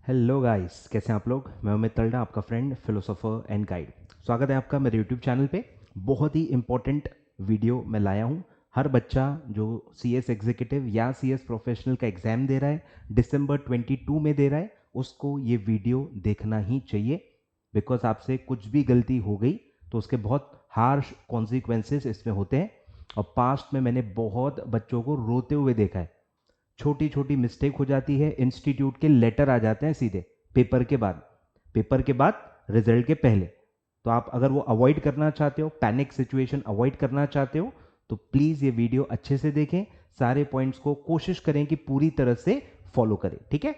Hello guys, कैसे हैं आप लोग। मैं अमित तलडा, आपका फ्रेंड, फिलोसोफर एंड गाइड। स्वागत है आपका मेरे यूट्यूब चैनल पे। बहुत ही इंपॉर्टेंट वीडियो मैं लाया हूँ। हर बच्चा जो सीएस एग्जीक्यूटिव या सीएस प्रोफेशनल का एग्जाम दे रहा है, दिसंबर 22 में दे रहा है, उसको ये वीडियो देखना ही चाहिए। बिकॉज आपसे कुछ भी गलती हो गई तो उसके बहुत हार्श कॉन्सिक्वेंसेस इसमें होते हैं। और पास्ट में मैंने बहुत बच्चों को रोते हुए देखा है। छोटी छोटी मिस्टेक हो जाती है, इंस्टीट्यूट के लेटर आ जाते हैं सीधे पेपर के बाद रिजल्ट के पहले। तो आप अगर वो अवॉइड करना चाहते हो, पैनिक सिचुएशन अवॉइड करना चाहते हो, तो प्लीज ये वीडियो अच्छे से देखें। सारे पॉइंट्स को कोशिश करें कि पूरी तरह से फॉलो करें, ठीक है।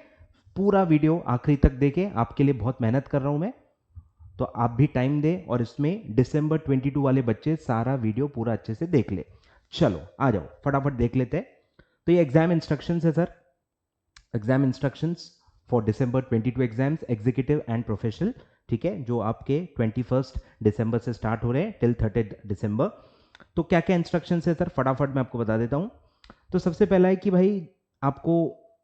पूरा वीडियो आखिरी तक देखें, आपके लिए बहुत मेहनत कर रहा हूं मैं। तो आप भी टाइम दें और इसमें दिसंबर 22 वाले बच्चे सारा वीडियो पूरा अच्छे से देख ले। चलो आ जाओ, फटाफट देख लेते हैं। तो ये एग्जाम इंस्ट्रक्शंस है sir. Exam instructions for December 22 exams executive and professional, ठीक है, जो आपके 21 दिसंबर से स्टार्ट हो रहे हैं टिल 30 दिसंबर। तो क्या क्या इंस्ट्रक्शंस है सर, फटाफट मैं आपको बता देता हूं। तो सबसे पहला है कि भाई आपको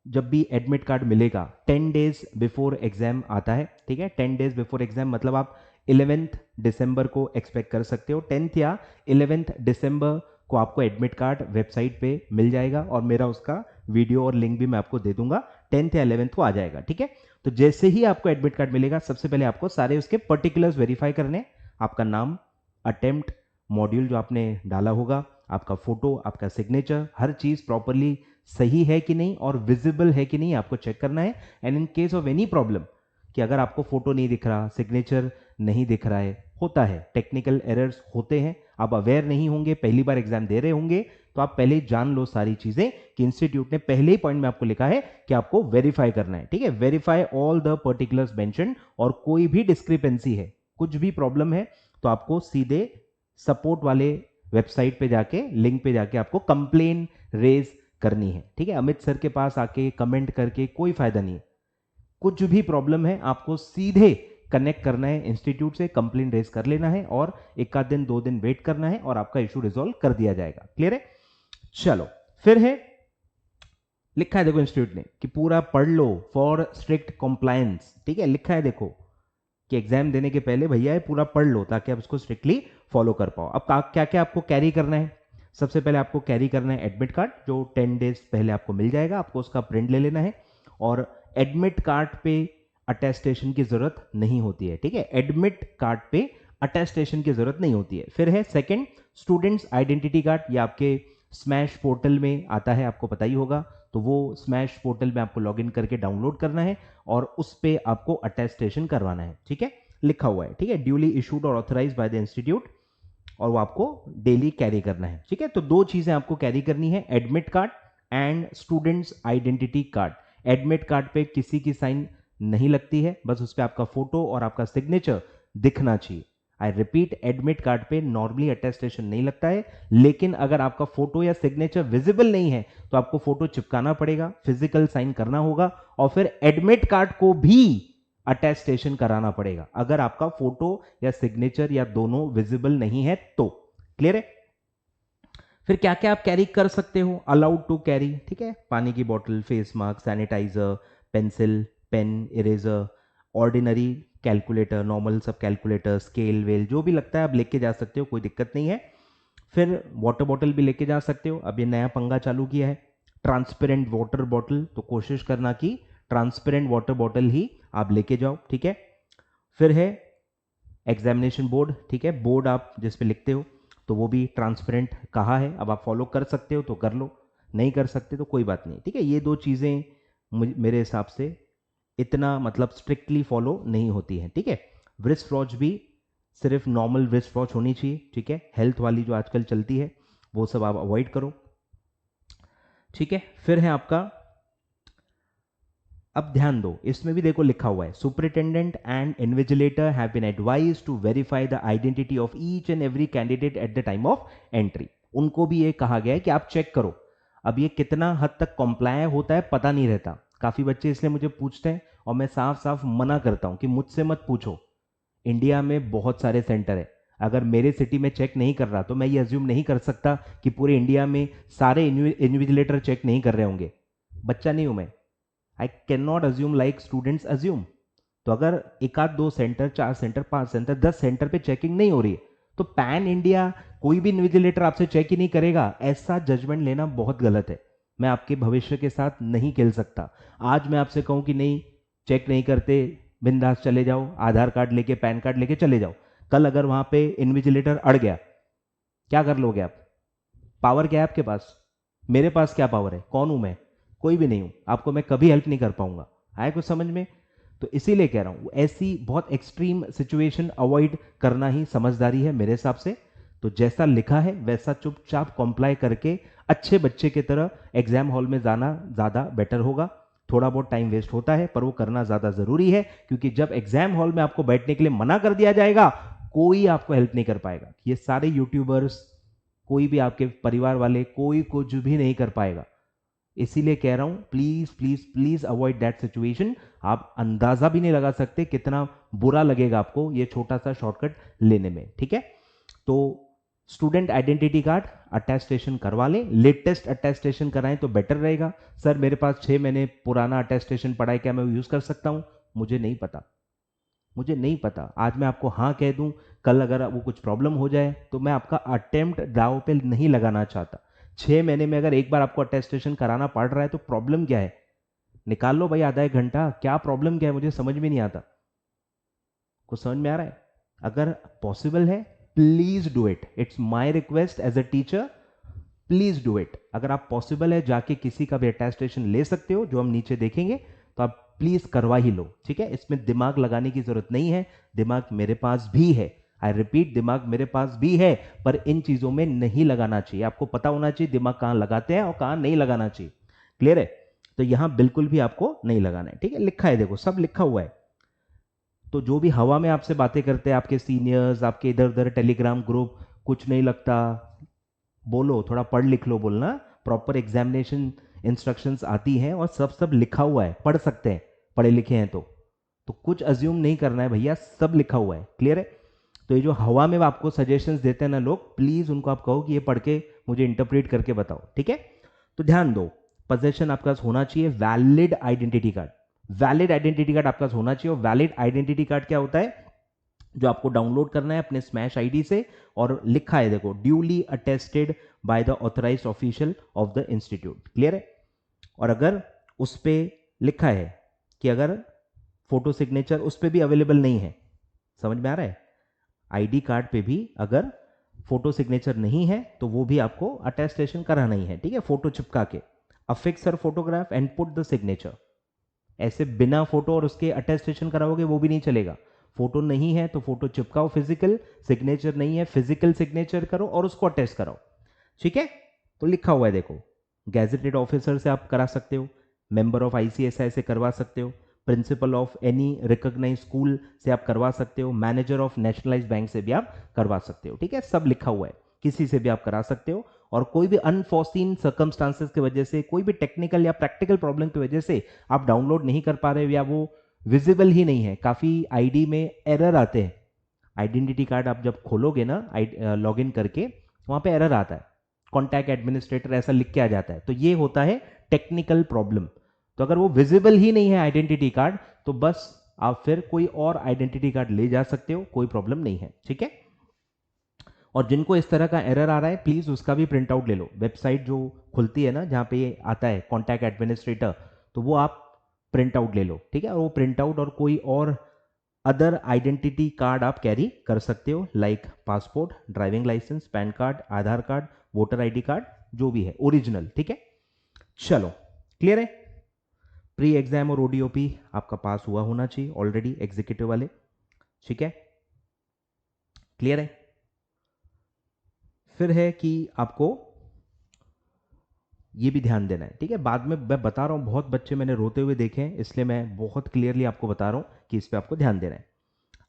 जब भी एडमिट कार्ड मिलेगा 10 डेज बिफोर एग्जाम आता है, ठीक है। 10 डेज बिफोर एग्जाम मतलब आप 11 दिसंबर को एक्सपेक्ट कर सकते हो। 10 या 11 दिसंबर को आपको एडमिट कार्ड वेबसाइट पे मिल जाएगा और मेरा उसका वीडियो और लिंक भी मैं आपको दे दूंगा। 10 या 11 को आ जाएगा, ठीक है। तो जैसे ही आपको एडमिट कार्ड मिलेगा, सबसे पहले आपको सारे उसके पर्टिकुलर्स वेरीफाई करने। आपका नाम, अटेम्प्ट, मॉड्यूल जो आपने डाला होगा, आपका फोटो, आपका सिग्नेचर, हर चीज प्रॉपरली सही है कि नहीं और विजिबल है कि नहीं आपको चेक करना है। And in case of any problem, कि अगर आपको फोटो नहीं दिख रहा, सिग्नेचर नहीं दिख रहा है, होता है, टेक्निकल एरर्स होते हैं, आप अवेयर नहीं होंगे, पहली बार एग्जाम दे रहे होंगे, तो आप पहले जान लो सारी चीजें कि इंस्टीट्यूट ने पहले ही पॉइंट में आपको लिखा है कि आपको वेरीफाई करना है, ठीक है। Verify all the particulars mention, और कोई भी डिस्क्रिपेंसी है, कुछ भी प्रॉब्लम है, तो आपको सीधे सपोर्ट वाले वेबसाइट पे जाके, लिंक पे जाके आपको कंप्लेन रेज करनी है, ठीक है। अमित सर के पास आके कमेंट करके कोई फायदा नहीं है। कुछ भी प्रॉब्लम है आपको सीधे कनेक्ट करना है इंस्टीट्यूट से, कंप्लेन रेज कर लेना है और एक आध दिन 2 दिन वेट करना है और आपका इशू रिजॉल्व कर दिया जाएगा। क्लियर है। चलो फिर है, लिखा है देखो इंस्टीट्यूट ने कि पूरा पढ़ लो फॉर स्ट्रिक्ट कॉम्प्लायंस, ठीक है। लिखा है देखो कि एग्जाम देने के पहले भैया ये पूरा पढ़ लो ताकि आप उसको स्ट्रिक्टली फॉलो कर पाओ। अब क्या क्या आपको कैरी करना है। सबसे पहले आपको कैरी करना है एडमिट कार्ड, जो 10 डेज पहले आपको मिल जाएगा, आपको उसका प्रिंट ले लेना है। और एडमिट कार्ड पे अटेस्टेशन की जरूरत नहीं होती है, ठीक है। एडमिट कार्ड पे अटेस्टेशन की जरूरत नहीं होती है। फिर है सेकंड, स्टूडेंट्स आइडेंटिटी कार्ड। ये आपके स्मैश पोर्टल में आता है, आपको पता ही होगा। तो वो स्मैश पोर्टल में आपको लॉगिन करके डाउनलोड करना है और उस पे आपको अटेस्टेशन करवाना है, ठीक है। लिखा हुआ है, ठीक है, ड्यूली इशूड और ऑथराइज बाय द इंस्टीट्यूट, और वो आपको डेली कैरी करना है, ठीक है। तो दो चीजें आपको कैरी करनी है, admit card and students identity card. Admit card पे किसी की साइन नहीं लगती है, बस उस पर आपका फोटो और आपका सिग्नेचर दिखना चाहिए। आई रिपीट, एडमिट कार्ड पे नॉर्मली अटेस्टेशन नहीं लगता है, लेकिन अगर आपका फोटो या सिग्नेचर विजिबल नहीं है तो आपको फोटो चिपकाना पड़ेगा, फिजिकल साइन करना होगा, और फिर एडमिट कार्ड को भी अटेस्टेशन कराना पड़ेगा अगर आपका फोटो या सिग्नेचर या दोनों विजिबल नहीं है तो। क्लियर है। फिर क्या क्या आप कैरी कर सकते हो, अलाउड टू कैरी, ठीक है। पानी की बोतल, face mask, sanitiser, pencil, pen, eraser, ordinary calculator, normal सब कैलकुलेटर, स्केल वेल, जो भी लगता है आप लेके जा सकते हो, कोई दिक्कत नहीं है। फिर वाटर बॉटल भी लेके जा सकते हो, अब ये नया पंगा चालू किया है, ट्रांसपेरेंट वाटर बॉटल, तो कोशिश करना कि ट्रांसपेरेंट वाटर बॉटल ही आप लेके जाओ, ठीक है। फिर है एग्जामिनेशन बोर्ड, ठीक है, बोर्ड आप जिस पे लिखते हो, तो वो भी ट्रांसपेरेंट कहा है। अब आप फॉलो कर सकते हो तो कर लो, नहीं कर सकते तो कोई बात नहीं, ठीक है। ये दो चीज़ें मेरे हिसाब से इतना मतलब स्ट्रिक्टली फॉलो नहीं होती है, ठीक है। व्रिस्ट वॉच भी सिर्फ नॉर्मल व्रिस्ट वॉच होनी चाहिए, ठीक है। हेल्थ वाली जो आजकल चलती है वो सब आप अवॉइड करो, ठीक है। फिर है आपका, अब ध्यान दो, इसमें भी देखो लिखा हुआ है, superintendent and invigilator have been advised to verify the identity of each and every candidate at the time of entry. उनको भी ये कहा गया है कि आप चेक करो। अब ये कितना हद तक कॉम्प्लाय होता है पता नहीं रहता, काफी बच्चे इसलिए मुझे पूछते हैं और मैं साफ साफ मना करता हूं कि मुझसे मत पूछो। इंडिया में बहुत सारे सेंटर है, अगर मेरे सिटी में चेक नहीं कर रहा तो मैं ये अज्यूम नहीं कर सकता कि पूरे इंडिया में सारे इन्विजिलेटर चेक नहीं कर रहे होंगे। बच्चा नहीं हूं मैं, I can not assume like students assume. तो अगर एक आध 2 सेंटर, 4 सेंटर, 5 सेंटर, 10 सेंटर पे चेकिंग नहीं हो रही है तो पैन इंडिया कोई भी इन्विजिलेटर आपसे चेक ही नहीं करेगा, ऐसा जजमेंट लेना बहुत गलत है। मैं आपके भविष्य के साथ नहीं खेल सकता। आज मैं आपसे कहूं कि नहीं चेक नहीं करते, बिंदास चले जाओ, आधार कार्ड लेके, पैन कार्ड लेके चले जाओ। कल अगर वहां पे इन्विजिलेटर अड़ गया, क्या कर लोगे आप? पावर क्या है आपके पास? मेरे पास क्या पावर है? कौन हूं मैं? कोई भी नहीं हूं। आपको मैं कभी हेल्प नहीं कर पाऊंगा। आए कुछ समझ में? तो इसीलिए कह रहा हूं ऐसी बहुत एक्सट्रीम सिचुएशन अवॉइड करना ही समझदारी है मेरे हिसाब से। तो जैसा लिखा है वैसा चुपचाप कॉम्प्लाई करके अच्छे बच्चे की तरह एग्जाम हॉल में जाना ज्यादा बेटर होगा। थोड़ा बहुत टाइम वेस्ट होता है पर वो करना ज्यादा जरूरी है, क्योंकि जब एग्जाम हॉल में आपको बैठने के लिए मना कर दिया जाएगा कोई आपको हेल्प नहीं कर पाएगा। ये सारे यूट्यूबर्स, कोई भी आपके परिवार वाले, कोई कुछ भी नहीं कर पाएगा। इसीलिए कह रहा हूं please please please avoid that situation. आप अंदाजा भी नहीं लगा सकते कितना बुरा लगेगा आपको ये छोटा सा शॉर्टकट लेने में, ठीक है? तो स्टूडेंट आइडेंटिटी कार्ड अटेस्टेशन करवा लें, लेटेस्ट अटेस्टेशन कराएं तो बेटर रहेगा। सर मेरे पास 6 महीने पुराना अटेस्टेशन पड़ा है, क्या मैं वो यूज कर सकता हूं? मुझे नहीं पता, मुझे नहीं पता। आज मैं आपको हाँ कह दूं, कल अगर वो कुछ प्रॉब्लम हो जाए तो मैं आपका अटेम्प्ट दाव पे नहीं लगाना चाहता। 6 महीने में अगर एक बार आपको अटेस्टेशन कराना पड़ रहा है तो प्रॉब्लम क्या है? निकाल लो भाई आधा एक घंटा, क्या प्रॉब्लम क्या है? मुझे समझ में नहीं आता। कुछ समझ में आ रहा है? अगर पॉसिबल है please do it, it's my request as a teacher, please do it. अगर आप पॉसिबल है जाके किसी का भी अटेस्टेशन ले सकते हो जो हम नीचे देखेंगे, तो आप प्लीज करवा ही लो, ठीक है? इसमें दिमाग लगाने की जरूरत नहीं है, दिमाग मेरे पास भी है। आई रिपीट, दिमाग मेरे पास भी है, पर इन चीजों में नहीं लगाना चाहिए। आपको पता होना चाहिए दिमाग कहां लगाते हैं और कहां नहीं लगाना चाहिए। क्लियर है? तो यहां बिल्कुल भी आपको नहीं लगाना है, ठीक है? लिखा है, देखो सब लिखा हुआ है। तो जो भी हवा में आपसे बातें करते हैं, आपके सीनियर्स, आपके इधर उधर टेलीग्राम ग्रुप, कुछ नहीं लगता, बोलो, थोड़ा पढ़ लिख लो, बोलना। प्रॉपर एग्जामिनेशन इंस्ट्रक्शंस आती हैं और सब लिखा हुआ है, पढ़ सकते हैं, पढ़े लिखे हैं तो कुछ अज्यूम नहीं करना है भैया, सब लिखा हुआ है। क्लियर है? तो ये जो हवा में आपको सजेशंस देते हैं ना लोग, प्लीज उनको आप कहो कि ये पढ़ के मुझे इंटरप्रेट करके बताओ, ठीक है? तो ध्यान दो, पोजेशन आपका होना चाहिए valid identity card. Valid identity card आपका होना चाहिए। और वैलिड आइडेंटिटी कार्ड क्या होता है? जो आपको डाउनलोड करना है अपने स्मैश आईडी से, और लिखा है देखो, duly attested by the authorised official of the institute. Clear है? और अगर उस पर लिखा है कि अगर फोटो सिग्नेचर उस पर भी अवेलेबल नहीं है, समझ में आ रहा है? आईडी कार्ड पे भी अगर फोटो सिग्नेचर नहीं है तो वो भी आपको अटेस्टेशन कराना ही है, ठीक है? फोटो चिपका के affix photograph and put the signature. ऐसे बिना फोटो और उसके अटेस्टेशन कराओगे वो भी नहीं चलेगा। फोटो नहीं है तो फोटो चिपकाओ फिजिकल, सिग्नेचर नहीं है फिजिकल सिग्नेचर करो और उसको अटेस्ट कराओ, ठीक है? तो लिखा हुआ है देखो, गैजेटेड ऑफिसर से आप करा सकते हो, मेंबर ऑफ आईसीएसआई से करवा सकते हो, principal of any recognised school से आप करवा सकते हो, मैनेजर ऑफ नेशनलाइज्ड बैंक से भी आप करवा सकते हो, ठीक है? सब लिखा हुआ है, किसी से भी आप करा सकते हो। और कोई भी अनफॉर्सीन सर्कमस्टांसेस की वजह से, कोई भी टेक्निकल या प्रैक्टिकल प्रॉब्लम की वजह से आप डाउनलोड नहीं कर पा रहे हो या वो विजिबल ही नहीं है, काफी आईडी में एरर आते हैं। आइडेंटिटी कार्ड आप जब खोलोगे ना लॉग इन करके, वहां पे एरर आता है, कॉन्टैक्ट एडमिनिस्ट्रेटर ऐसा लिख के आ जाता है, तो ये होता है टेक्निकल प्रॉब्लम। तो अगर वो विजिबल ही नहीं है आइडेंटिटी कार्ड, तो बस आप फिर कोई और आइडेंटिटी कार्ड ले जा सकते हो, कोई प्रॉब्लम नहीं है, ठीक है? और जिनको इस तरह का एरर आ रहा है प्लीज उसका भी प्रिंट आउट ले लो। वेबसाइट जो खुलती है ना जहां पे ये आता है कॉन्टैक्ट एडमिनिस्ट्रेटर, तो वो आप प्रिंट आउट ले लो, ठीक है? और वो प्रिंट आउट और कोई और अदर आइडेंटिटी कार्ड आप कैरी कर सकते हो, like passport, driving licence, PAN card, Aadhaar card, voter ID card, जो भी है ओरिजिनल, ठीक है? चलो, क्लियर है? प्री एग्जाम और ओडीओपी आपका पास हुआ होना चाहिए ऑलरेडी, एग्जीक्यूटिव वाले, ठीक है? क्लियर है? फिर है कि आपको ये भी ध्यान देना है, ठीक है? बाद में मैं बता रहा हूं, बहुत बच्चे मैंने रोते हुए देखे हैं, इसलिए मैं बहुत क्लियरली आपको बता रहा हूं कि इस पे आपको ध्यान देना है।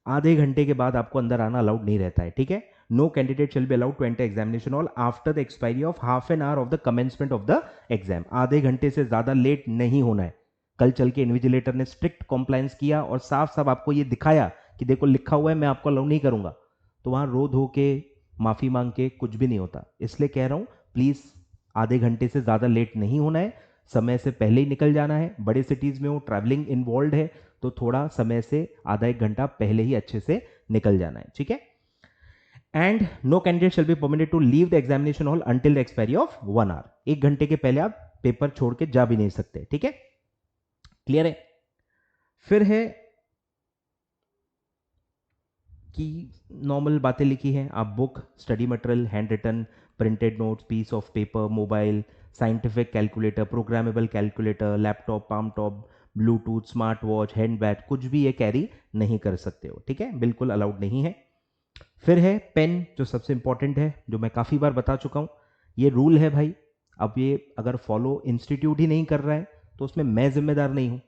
आधे घंटे के बाद आपको अंदर आना अलाउड नहीं रहता है, ठीक है? No candidate shall be allowed to enter examination hall after the expiry of half an hour of the commencement of the exam. आधे घंटे से ज्यादा लेट नहीं होना है। कल चल के इन्विजिलेटर ने स्ट्रिक्ट कॉम्प्लायंस किया और साफ साफ आपको ये दिखाया कि देखो लिखा हुआ है, मैं आपको अलाउ नहीं करूंगा, तो वहां रो धो के माफी मांग के कुछ भी नहीं होता। इसलिए कह रहा हूं प्लीज आधे घंटे से ज्यादा लेट नहीं होना है। समय से पहले ही निकल जाना है। बड़े सिटीज़ में हो, ट्रैवलिंग इन्वॉल्व है, तो थोड़ा समय से आधा एक घंटा पहले ही अच्छे से निकल जाना है, ठीक है। And no candidate shall be permitted to leave the examination hall until the expiry of 1 hour. 1 घंटे के पहले आप पेपर छोड़ के जा भी नहीं सकते, ठीक है, क्लियर है। फिर है कि नॉर्मल बातें लिखी हैं आप, book, study material, hand written, printed notes, piece of paper, mobile, scientific calculator, programmable calculator, laptop, palm top, bluetooth, smart watch, hand bag, कुछ भी ये कैरी नहीं कर सकते हो, ठीक है, बिल्कुल अलाउड नहीं है। फिर है पेन, जो सबसे इंपॉर्टेंट है, जो मैं काफ़ी बार बता चुका हूँ। ये रूल है भाई, अब ये अगर फॉलो इंस्टीट्यूट ही नहीं कर रहा है तो उसमें मैं जिम्मेदार नहीं हूँ।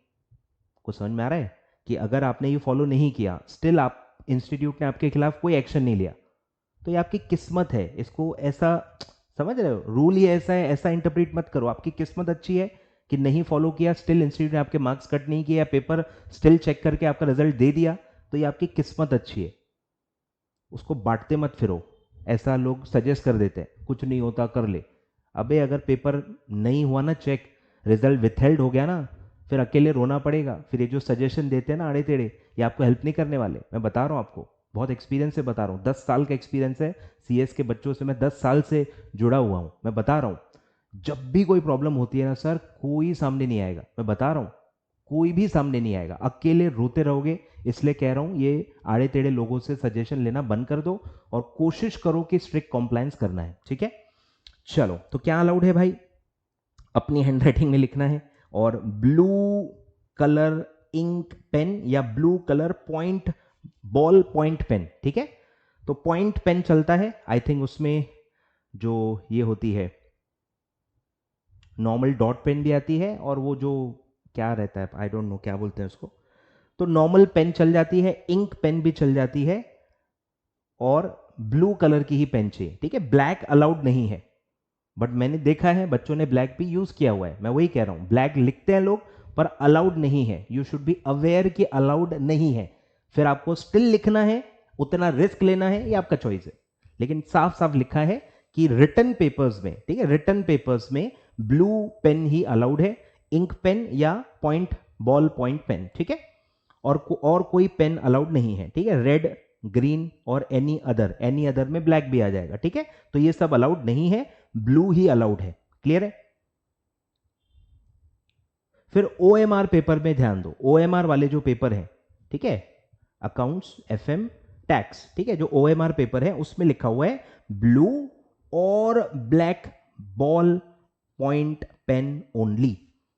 कुछ समझ में आ रहा है कि अगर आपने ये फॉलो नहीं किया, स्टिल आप इंस्टीट्यूट ने आपके खिलाफ कोई एक्शन नहीं लिया, तो ये आपकी किस्मत है। इसको ऐसा समझ रहे हो, रूल ही ऐसा है, ऐसा इंटरप्रेट मत करो। आपकी किस्मत अच्छी है कि नहीं फॉलो किया, स्टिल इंस्टीट्यूट ने आपके मार्क्स कट नहीं किया, पेपर स्टिल चेक करके आपका रिजल्ट दे दिया, तो ये आपकी किस्मत अच्छी है। उसको बांटते मत फिरो, ऐसा लोग सजेस्ट कर देते हैं, कुछ नहीं होता कर ले। अबे अगर पेपर नहीं हुआ ना चेक, रिजल्ट विथहेल्ड हो गया ना, फिर अकेले रोना पड़ेगा। फिर ये जो सजेशन देते हैं ना आड़े टेढ़े, ये आपको हेल्प नहीं करने वाले। मैं बता रहा हूँ आपको, बहुत एक्सपीरियंस से बता रहा हूँ, 10 साल का एक्सपीरियंस है सीएस के बच्चों से, मैं 10 साल से जुड़ा हुआ हूँ। मैं बता रहा हूँ, जब भी कोई प्रॉब्लम होती है ना सर, कोई सामने नहीं आएगा। मैं बता रहा हूँ, कोई भी सामने नहीं आएगा, अकेले रोते रहोगे। इसलिए कह रहा हूँ, ये आड़े टेढ़े लोगों से सजेशन लेना बंद कर दो और कोशिश करो कि स्ट्रिक्ट कॉम्प्लायंस करना है, ठीक है। चलो, तो क्या अलाउड है भाई, अपनी हैंडराइटिंग में लिखना है, और ब्लू कलर इंक पेन या blue colour point ball point pen, ठीक है। तो पॉइंट पेन चलता है, आई थिंक उसमें जो ये होती है नॉर्मल डॉट पेन भी आती है, और वो जो क्या रहता है, आई डोंट नो क्या बोलते हैं उसको, तो नॉर्मल पेन चल जाती है, इंक पेन भी चल जाती है, और ब्लू कलर की ही पेन चाहिए, ठीक है। ब्लैक अलाउड नहीं है, बट मैंने देखा है बच्चों ने ब्लैक भी यूज किया हुआ है। मैं वही कह रहा हूं, ब्लैक लिखते हैं लोग पर अलाउड नहीं है। यू शुड बी अवेयर कि अलाउड नहीं है, फिर आपको स्टिल लिखना है, उतना रिस्क लेना है, ये आपका चॉइस है। लेकिन साफ साफ लिखा है कि रिटन पेपर्स में, ठीक है, रिटन पेपर्स में ब्लू पेन ही अलाउड है, इंक पेन या पॉइंट बॉल पॉइंट पेन, ठीक है। और कोई पेन अलाउड नहीं है, ठीक है। रेड, ग्रीन और एनी अदर में ब्लैक भी आ जाएगा, ठीक है। तो ये सब अलाउड नहीं है, ब्लू ही अलाउड है, क्लियर है। फिर ओएमआर पेपर में ध्यान दो, ओएमआर वाले जो पेपर हैं, ठीक है, अकाउंट्स, एफएम, टैक्स, ठीक है, जो ओएमआर पेपर है उसमें लिखा हुआ है ब्लू और black ball point pen only,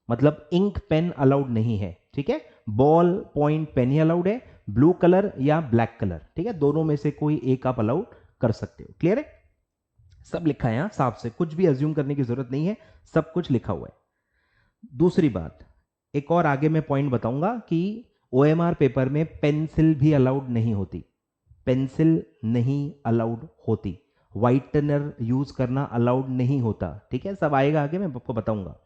मतलब इंक पेन अलाउड नहीं है, ठीक है। बॉल पॉइंट पेन ही अलाउड है, ब्लू कलर या ब्लैक कलर, ठीक है, दोनों में से कोई एक आप अलाउड कर सकते हो, क्लियर है। सब लिखा है यहां साफ से, कुछ भी अज्यूम करने की जरूरत नहीं है, सब कुछ लिखा हुआ है। दूसरी बात, एक और आगे मैं पॉइंट बताऊंगा कि ओएमआर पेपर में पेंसिल भी अलाउड नहीं होती, पेंसिल नहीं अलाउड होती, व्हाइटनर यूज करना अलाउड नहीं होता, ठीक है। सब आएगा आगे, मैं आपको बताऊंगा।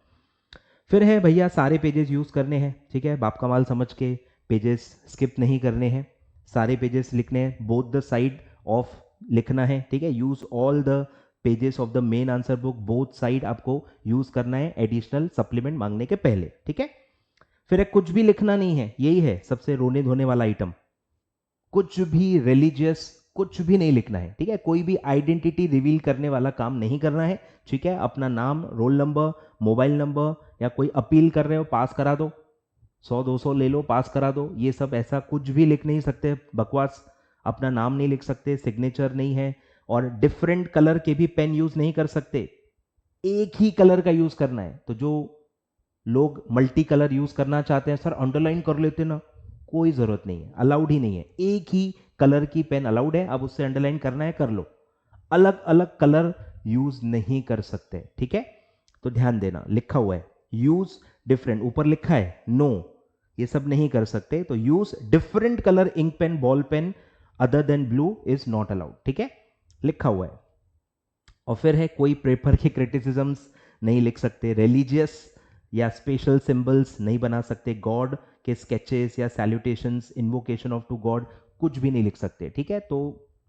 फिर है भैया सारे पेजेस यूज करने हैं, ठीक है, बाप का माल समझ के पेजेस स्किप नहीं करने हैं, सारे पेजेस लिखने हैं, बोथ द साइड ऑफ लिखना है, ठीक है। Use all the pages of the main answer book, both side आपको यूज करना है एडिशनल सप्लीमेंट मांगने के पहले, ठीक है। फिर कुछ भी लिखना नहीं है, यही है सबसे रोने धोने वाला आइटम, कुछ भी रिलीजियस कुछ भी नहीं लिखना है, ठीक है। कोई भी आइडेंटिटी रिवील करने वाला काम नहीं करना है, ठीक है। अपना नाम, रोल नंबर, मोबाइल नंबर, या कोई अपील कर रहे हो पास करा दो, 100-200 ले लो पास करा दो, ये सब ऐसा कुछ भी लिख नहीं सकते, बकवास। अपना नाम नहीं लिख सकते, सिग्नेचर नहीं है, और डिफरेंट कलर के भी पेन यूज नहीं कर सकते, एक ही कलर का यूज करना है। तो जो लोग मल्टी कलर यूज करना चाहते हैं, सर अंडरलाइन कर लेते ना, कोई जरूरत नहीं है, अलाउड ही नहीं है, एक ही कलर की पेन अलाउड है। अब उससे अंडरलाइन करना है कर लो, अलग अलग कलर यूज नहीं कर सकते, ठीक है। तो ध्यान देना, लिखा हुआ है यूज डिफरेंट, ऊपर लिखा है नो, ये सब नहीं कर सकते। तो use different colour ink pen, ball pen other than blue is not allowed, ठीक है, लिखा हुआ है। और फिर है कोई पेपर के क्रिटिसिजम्स नहीं लिख सकते, रिलीजियस या स्पेशल सिंबल्स नहीं बना सकते, गॉड के स्केचेस या salutations, invocation of to god कुछ भी नहीं लिख सकते, ठीक है। तो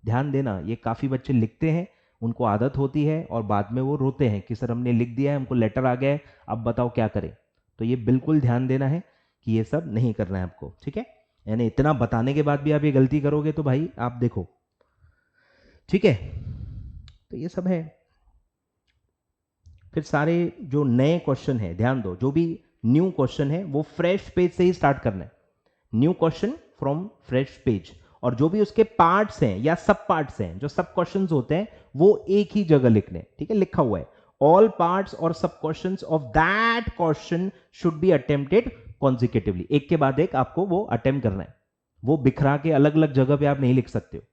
ध्यान देना, ये काफी बच्चे लिखते हैं उनको आदत होती है और बाद में वो रोते हैं कि सर हमने लिख दिया है, हमको लेटर आ गया है, अब बताओ क्या करें। तो ये बिल्कुल ध्यान देना है कि ये सब नहीं करना है आपको, ठीक है। यानी इतना बताने के बाद भी आप ये गलती करोगे तो भाई आप देखो, ठीक है। तो ये सब है। फिर सारे जो नए क्वेश्चन है, ध्यान दो, जो भी न्यू क्वेश्चन है वो फ्रेश पेज से ही स्टार्ट करना है। New question from fresh page. और जो भी उसके पार्ट्स हैं या सब पार्ट्स हैं, जो सब क्वेश्चंस होते हैं, वो एक ही जगह लिखने, ठीक है। लिखा हुआ है ऑल पार्ट्स और सब questions of that question should be attempted consecutively. एक के बाद एक आपको वो अटेम्प्ट करना है, वो बिखरा के अलग अलग जगह पे आप नहीं लिख सकते हो।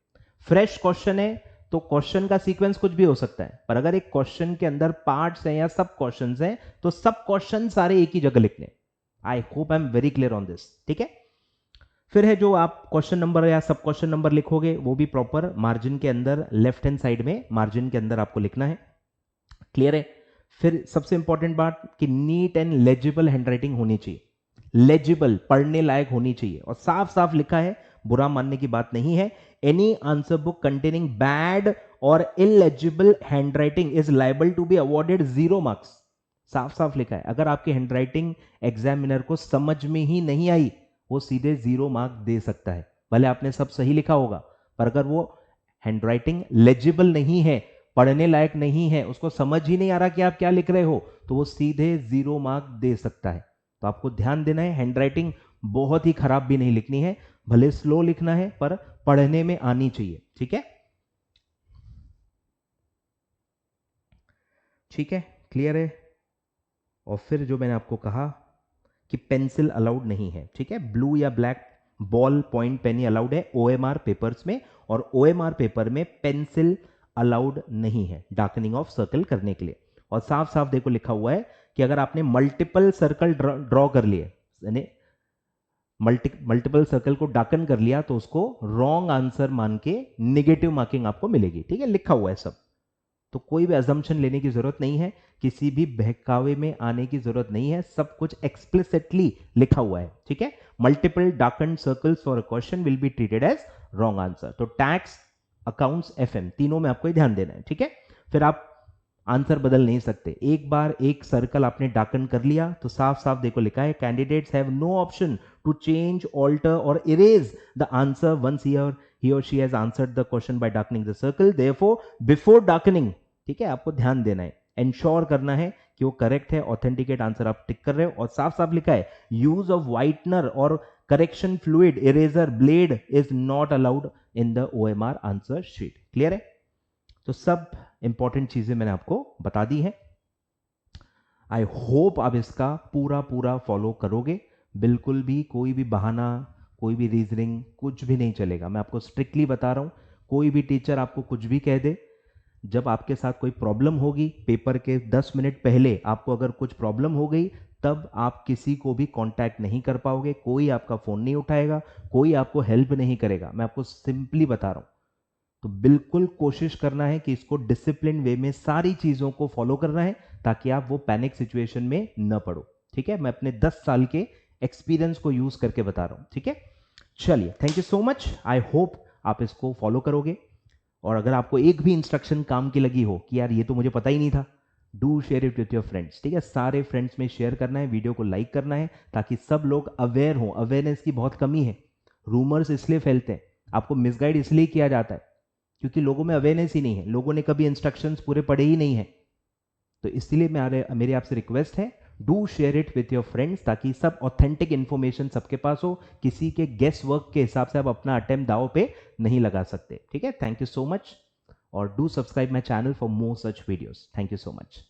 फ्रेश क्वेश्चन है तो क्वेश्चन का सीक्वेंस कुछ भी हो सकता है, पर अगर एक क्वेश्चन के अंदर पार्ट्स हैं या सब क्वेश्चंस हैं तो सब क्वेश्चन सारे एक ही जगह लिखने। I hope I am very clear on this, ठीक है। फिर है जो आप क्वेश्चन नंबर या सब क्वेश्चन नंबर लिखोगे वो भी प्रॉपर मार्जिन के अंदर, लेफ्ट हैंड साइड में मार्जिन के अंदर आपको लिखना है। क्लियर है। फिर सबसे इंपॉर्टेंट बात कि नीट एंड लेजिबल हैंडराइटिंग होनी चाहिए, लेजिबल पढ़ने लायक होनी चाहिए और साफ साफ लिखा है, बुरा मानने की बात नहीं है। Any answer book containing bad or illegible handwriting is liable to be awarded 0 marks. साफ साफ लिखा है, अगर आपकी हैंडराइटिंग एग्जामिनर को समझ में ही नहीं आई, वो सीधे 0 मार्क दे सकता है। भले आपने सब सही लिखा होगा, पर अगर वो हैंडराइटिंग लेजिबल नहीं है, पढ़ने लायक नहीं है, उसको समझ ही नहीं आ रहा कि आप क्या लिख रहे हो, तो वो सीधे 0 मार्क दे सकता है। तो आपको ध्यान देना है, हैंडराइटिंग बहुत ही खराब भी नहीं लिखनी है, भले स्लो लिखना है पर पढ़ने में आनी चाहिए, ठीक है। ठीक है, क्लियर है। और फिर जो मैंने आपको कहा कि पेंसिल अलाउड नहीं है, ठीक है। ब्लू या ब्लैक बॉल पॉइंट पेन ही अलाउड है ओएमआर पेपर्स में, और ओएमआर पेपर में पेंसिल अलाउड नहीं है डार्कनिंग ऑफ सर्कल करने के लिए। और साफ साफ देखो लिखा हुआ है कि अगर आपने मल्टीपल सर्कल ड्रॉ कर लिए, यानी मल्टीपल सर्कल को डार्कन कर लिया, तो उसको रॉन्ग आंसर मान के नेगेटिव मार्किंग आपको मिलेगी, ठीक है। लिखा हुआ है सब, तो कोई भी अजम्पशन लेने की जरूरत नहीं है, किसी भी बहकावे में आने की जरूरत नहीं है, सब कुछ एक्सप्लिसिटली लिखा हुआ है, ठीक है। Multiple darken circles for a question will be treated as wrong answer. तो टैक्स, अकाउंट्स, एफएम, तीनों में आपको ध्यान देना है, ठीक है। फिर आप आंसर बदल नहीं सकते। एक बार एक सर्कल आपने डार्कन कर लिया तो साफ साफ देखो लिखा है, candidates have no option to change, alter or erase the answer once he or she has answered the question by darkening the circle. Therefore, before darkening, ठीक है, आपको ध्यान देना है, इंश्योर करना है कि वो करेक्ट है, ऑथेंटिकेट आंसर आप टिक कर रहे हो। और साफ साफ लिखा है, यूज ऑफ व्हाइटनर और correction fluid, eraser, blade is not allowed in the OMR answer sheet. Clear है। तो सब इंपॉर्टेंट चीजें मैंने आपको बता दी हैं। आई होप आप इसका पूरा पूरा फॉलो करोगे, बिल्कुल भी कोई भी बहाना, कोई भी रीजनिंग, कुछ भी नहीं चलेगा। मैं आपको स्ट्रिक्टली बता रहा हूं, कोई भी टीचर आपको कुछ भी कह दे, जब आपके साथ कोई प्रॉब्लम होगी, पेपर के 10 मिनट पहले आपको अगर कुछ प्रॉब्लम हो गई, तब आप किसी को भी कांटेक्ट नहीं कर पाओगे, कोई आपका फोन नहीं उठाएगा, कोई आपको हेल्प नहीं करेगा। मैं आपको सिंपली बता रहा हूं। तो बिल्कुल कोशिश करना है कि इसको डिसिप्लिन वे में सारी चीजों को फॉलो करना है, ताकि आप वो पैनिक सिचुएशन में न पड़ो, ठीक है। मैं अपने 10 साल के एक्सपीरियंस को यूज करके बता रहा हूं, ठीक है। चलिए, thank you so much. I hope आप इसको फॉलो करोगे। और अगर आपको एक भी इंस्ट्रक्शन काम की लगी हो कि यार ये तो मुझे पता ही नहीं था, do share it with your friends, ठीक है। सारे फ्रेंड्स में शेयर करना है, वीडियो को लाइक करना है, ताकि सब लोग अवेयर हो। अवेयरनेस की बहुत कमी है, रूमर्स इसलिए फैलते हैं, आपको मिसगाइड इसलिए किया जाता है क्योंकि लोगों में अवेयरनेस ही नहीं है, लोगों ने कभी इंस्ट्रक्शंस पूरे पढ़े ही नहीं है। तो इसलिए मेरी आपसे रिक्वेस्ट है, do share it with your friends, ताकि सब ऑथेंटिक इंफॉर्मेशन सबके पास हो, किसी के गेस वर्क के हिसाब से आप अपना अटेम्प्ट दाव पे नहीं लगा सकते, ठीक है। थैंक यू सो मच, और do subscribe my channel for more such videos. Thank you so much.